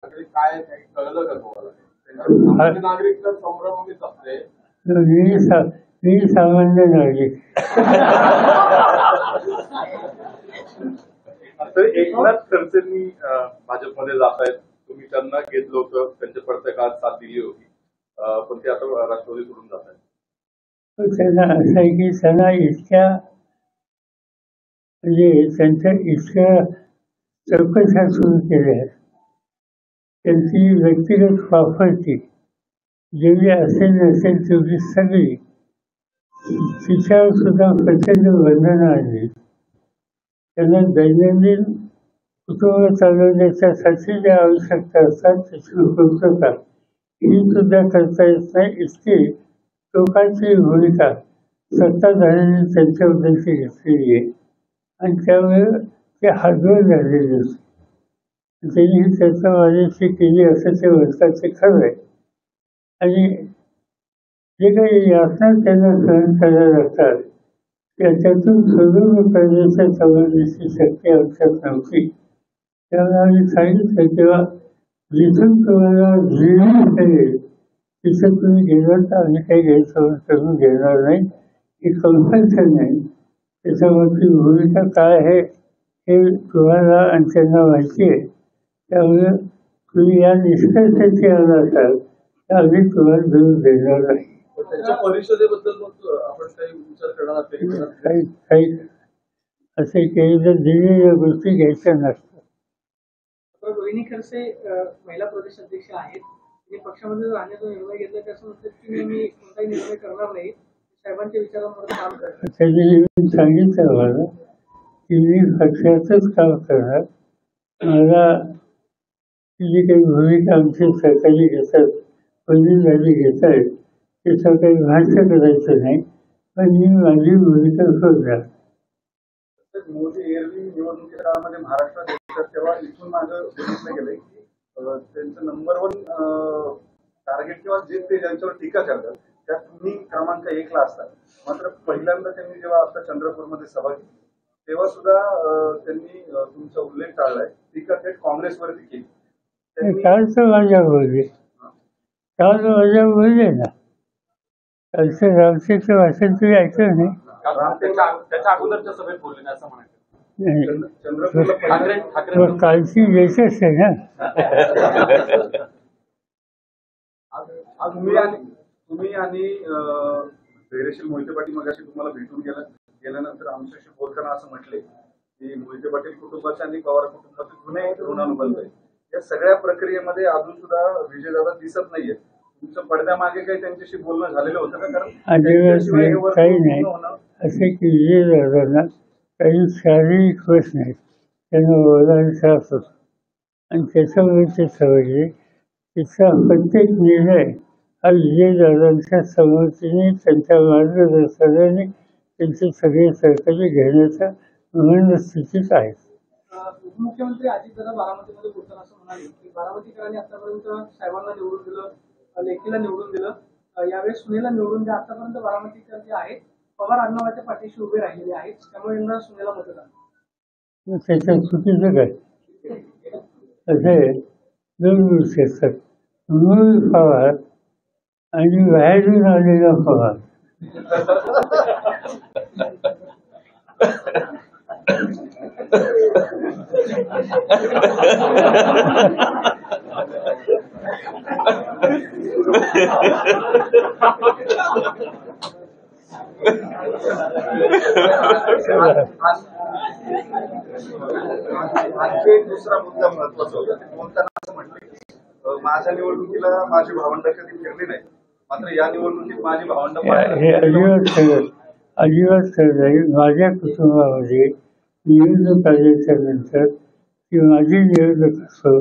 काय कळलं का तुम्हाला? नागरिक तर संभ्रमित असते. मी सामान्य नागरिक. तर एकनाथ खडसेंनी भाजपमध्ये जात आहेत. तुम्ही त्यांना घेतलं होतं, त्यांच्या पडत्या काळात साथ दिली होती, पण ते आता राष्ट्रवादी सोडून जात आहेत. त्यांना असं आहे की त्यांना इतक्या म्हणजे त्यांच्या इतक्या चौकशा सुरू केल्या आहेत. त्यांची व्यक्तिगत वापरती जेवढी असेल नसेल तेवढी सगळी तिच्यावर सुद्धा प्रचंड बंधनं आणली. त्यांना दैनंदिन कुटुंब चालवण्याच्यासाठी ज्या आवश्यकता असतात त्याची पूर्तता ही सुद्धा करता येत नाही. इतकी टोकाची भूमिका सत्ताधाऱ्यांनी त्यांच्याबद्दलची घेतलेली आहे आणि त्यामुळे ते हातवर झालेले असते. त्यांनी त्याचा माझ्याशी केली असं ते म्हणतात ते खरं आहे. आणि जे काही यातना त्यांना सहन करायला लागतात त्याच्यातून सोडून करण्याच्या समाजाची शक्ती आमच्यात नव्हती. त्यामुळे आम्ही सांगितलं तेव्हा जिथून तुम्हाला जीवन करेल तिथं तुम्ही गेलं तर आम्ही काही गैरसमज करून घेणार नाही. ही कंपल्शन नाही. त्याच्यावरची भूमिका काय आहे हे तुम्हाला आणि त्यांना माहिती आहे. त्यामुळे तुम्ही या निष्कर्षाची आला असाल तर आम्ही तुम्हाला दूर देणार नाही. त्यांच्या परिषदेबद्दल मग आपण काही विचार करणार काही असे केलेलं दिलेल्या गोष्टी घ्यायच्या नसतात. रोहिणी खडसे महिला प्रदेश अध्यक्ष आहेत. पक्षामध्ये राहण्याचा निर्णय घेतला त्याचं म्हणतात की मी कोणताही निर्णय करणार नाही, साहेबांच्या विचारांवर काम करणार. त्यांनी सांगितलं मला की मी पक्षाचंच काम करणार. मला जी काही भूमिका आमचे सरकारी घेतात वडीलधारी घेत आहेत त्याचं काही भाष्य करायचं नाही, पण मी माझी भूमिका सोडणार. मोदी एरवी निवडणुकीच्या काळामध्ये महाराष्ट्रात येतात तेव्हा इथून मागं बघितलं गेलंय की त्यांचं नंबर 1 टार्गेट किंवा जे ते ज्यांच्यावर टीका करतात त्या तुम्ही क्रमांक 1 ला असतात. मात्र पहिल्यांदा त्यांनी जेव्हा आता चंद्रपूरमध्ये सभा घेतली तेव्हा सुद्धा त्यांनी तुमचा उल्लेख टाळलाय. टीका थेट काँग्रेसवरती केली. कालच माझ्या बोलले ना. कालचं रामशेचं भाषण तुम्ही ऐकलं नाही? त्याच्या अगोदरच्या सभेत बोलले नाही असं म्हणायचं. कालची यशच आहे ना. तुम्ही आणि धैर्यशील मोहिते पाटील मगाशी तुम्हाला भेटून गेल्यानंतर आमच्याशी बोलताना असं म्हटले की मोहिते पाटील कुटुंबाचे आणि पवार कुटुंबाचे जुने ऋणानुबंध आहे. या सगळ्या प्रक्रियेमध्ये अजून सुद्धा विजयदादा दिसत नाहीये. तुमचं पडद्यामागे काही त्यांच्याशी बोलणं झालेलं होतं का? कारण काही नाही असे की विजयदादांना काही शारीरिक प्रश्न आहेत, त्यांना बोलायला त्रास होतो आणि त्याच्यामुळे ते समजले तिचा प्रत्येक निर्णय हा विजयदादांच्या समोरतीने त्यांच्या मार्गदर्शनाने त्यांचे सगळे सहकारी घेण्याच्या मनस्थितीत आहेत. उपमुख्यमंत्री अजितदादा बारामतीमध्ये बोलताना असं म्हणाले की बारामतीकरांनी आतापर्यंत साहेबांना निवडून दिलं, लेखीला निवडून दिलं, यावेळेस सुनेला निवडून द्या. आतापर्यंत बारामतीकर जे आहेत पवार आडनावाच्या पाठीशी उभे राहिलेले आहेत, त्यामुळे यांना सुनेला मतदान. त्याच्या चुकीचं काय असे 2 गोष्टी असतात. मूळ पवार आणि बाहेरून आलेला पवार. आणखी एक दुसरा मुद्दा महत्वाचा होता. ते बोलताना असं म्हटले की माझ्या निवडणुकीला माझी भावंड कधी फिरली नाही, मात्र या निवडणुकीत माझी भावंड. हे अजिबात खरं नाही. माझ्या कुटुंबामध्ये निवडणूक आल्याच्या नंतर की माझी निवडणूक असो,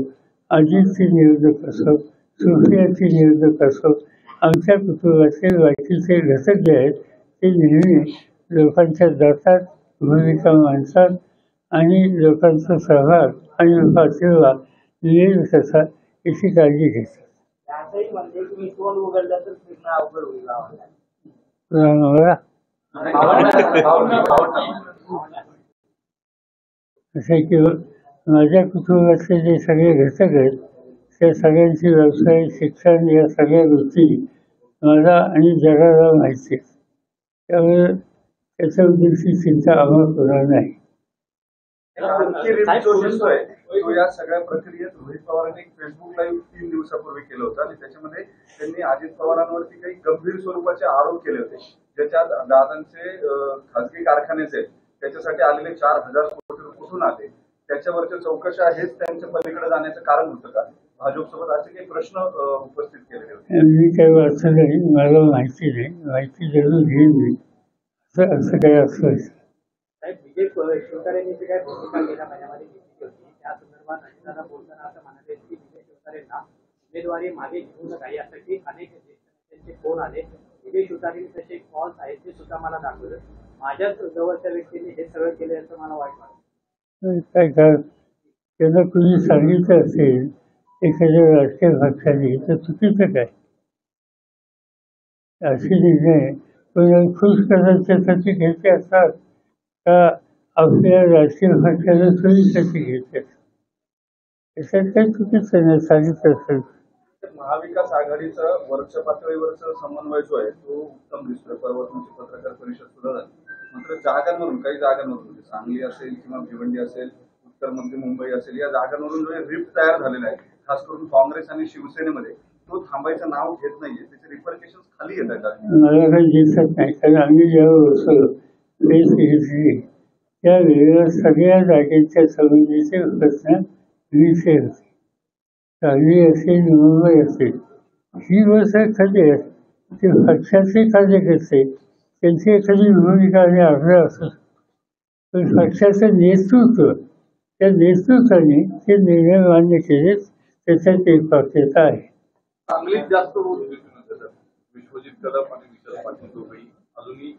अजितची निवडणूक असो, सुप्रियाची निवडणूक असो, आमच्या कुटुंबाचे बाकीचे घटक जे आहेत ते नेहमी लोकांच्या जातात, भूमिका मांडतात आणि लोकांचा सहभाग आणि पाठिंबा मिळेल तसा याची काळजी घेतात. असं की माझ्या कुटुंबातले जे सगळे घटक आहेत त्या सगळ्यांचे व्यवसाय, शिक्षण या सगळ्या गोष्टी मला आणि जगाला माहिती आहेत. त्यामुळे त्याच्याबद्दलची चिंता आम्हाला होणार नाही. आणखी रिप जो दिसतोय तो या सगळ्या प्रक्रियेत रोहित पवारांनी एक फेसबुक लाईव्ह 3 दिवसापूर्वी केलं होतं आणि त्याच्यामध्ये त्यांनी अजित पवारांवरती काही गंभीर स्वरूपाचे आरोप केले होते, ज्याच्यात दादांचे खासगी कारखाने जे त्याच्यासाठी आलेले 4,000 कोटी रुपये कुठून आले, त्याच्यावरच्या चौकशा हेच त्यांच्या पलीकडे जाण्याचं कारण होतं का? भाजपसोबत असे काही प्रश्न उपस्थित केलेले होते. मी काही वाचलं नाही, मला माहिती नाही, माहिती जरूर घेईन मी. असं काही असलं विजय शिवतारेंनी जी काही भूमिका गेल्या महिन्यामध्ये घेतली होती त्या संदर्भात अजितदादा बोलताना असं म्हणाले की विजय शिवतारेंना उमेदवारी मागे घेऊ नका यासाठी अनेक ज्येष्ठ नेत्यांचे फोन आले. विजय शिवतारेंचे तसे कॉल्स आहेत ते सुद्धा मला दाखवलं. माझ्याच जवळच्या व्यक्तीने हे सगळं केलं असं मला वाईट वाटतं. काय का त्यांना कुणी सांगितलं असेल एखाद्या राजकीय पक्षाने तर चुकीचं काय? असे निर्णय पण खुश करण्यासाठी घ्यायचे असतात का आपल्या राजकीय पक्षाला सोयीसाठी घ्यायचे? त्याच्यात काही चुकीचं नाही, सांगितलं असेल. महाविकास आघाडीचा वरच्या पातळीवरचा समन्वय जो आहे तो उत्तम दिसतोय. परवा तुमची पत्रकार परिषद सुद्धा झाली. मात्र जागांवरून काही जागांवरून सांगली असेल किंवा भिवंडी असेल, उत्तर मध्य मुंबई असेल, या जागांवरून जो रिफ्ट तयार झालेला आहे खास करून काँग्रेस आणि शिवसेनेमध्ये, तो थांबायचं नाव घेत नाहीये. त्याचे रिपरकेशन खाली येत आहेत. मला काही दिसत नाही, कारण आम्ही जेव्हा बसलो प्रेस घेतली त्यावेळेला सगळ्या जागेच्या संबंधीचे प्रश्न विषय होते. सांगली असेल, मुंबई असेल, ही गोष्ट खरी आहे. ते पक्षाचे कार्यकर्ते त्यांची एखादी भूमिका आणि आग्रह असतो, पण पक्षाचं नेतृत्व, त्या नेतृत्वाने ते निर्णय मान्य केले, त्याच्यात एक पात्रता आहे. सांगलीत जास्त विश्वजित कदम आणि विशाल पाटील दोघेही अजूनही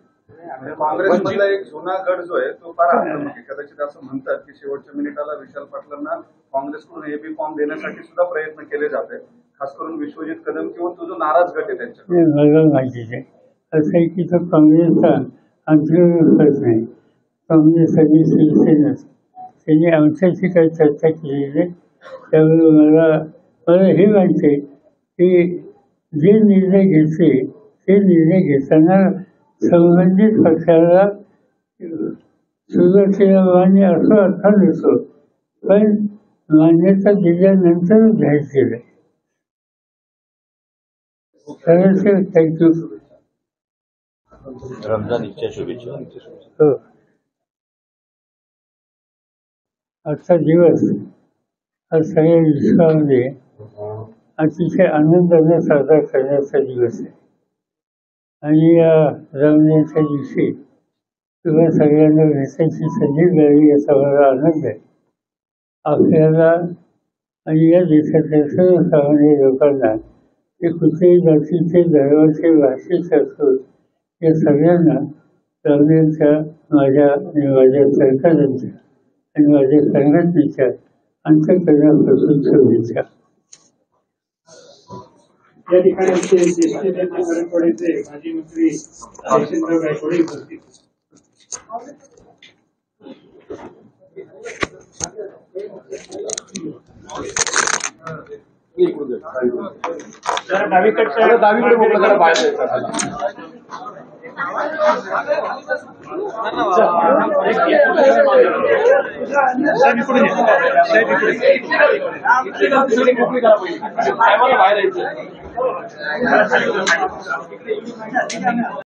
काँग्रेसमधला एक जुना गट जो आहे तो फार आक्रमक आहे. कदाचित असं म्हणतात की शेवटच्या मिनिटाला विशाल पाटलांना काँग्रेसकडून एबी फॉर्म देण्यासाठी सुद्धा प्रयत्न केले जात आहेत, खास करून विश्वजित कदम किंवा तो जो नाराज गट आहे त्यांच्याकडे. मला माहिती आहे असं आहे की तो काँग्रेसचा अंतर्गत नाही. काँग्रेस आणि शिवसेना त्यांनी आमच्याशी काही चर्चा केलेली नाही. त्यामुळे मला हे माहिती आहे की जे निर्णय घ्यायचे ते निर्णय घेताना संबंधित पक्षाला सुरुवातीला मान्य असं अर्थ नसतो, पण मान्यता दिल्यानंतर घ्यायचे नाही. थँक्यू. रमजानच्या शुभेच्छा. हो, आजचा दिवस हा सगळ्या विश्वामध्ये अतिशय आनंदाने साजरा करण्याचा दिवस आहे. आणि या रमजानच्या दिवशी तुम्हा सगळ्यांना भेटायची संधी मिळाली याचा मला आनंद आहे. आपल्याला आणि या देशातल्या सर्वसामान्य लोकांना ते कुठेही जातीचे, धर्माचे, भाषेचे असो, या सगळ्यांना रमजानच्या माझ्या सरकारांच्या आणि माझ्या संघटनेच्या अंतःकरणापासून शुभेच्छा. या ठिकाणी आमचे ज्येष्ठ नेते मराठवाड्याचे माजी मंत्री राजेंद्र गायकवाड उपस्थित. डावीकडे मोकळं करा, बाहेर बाहेर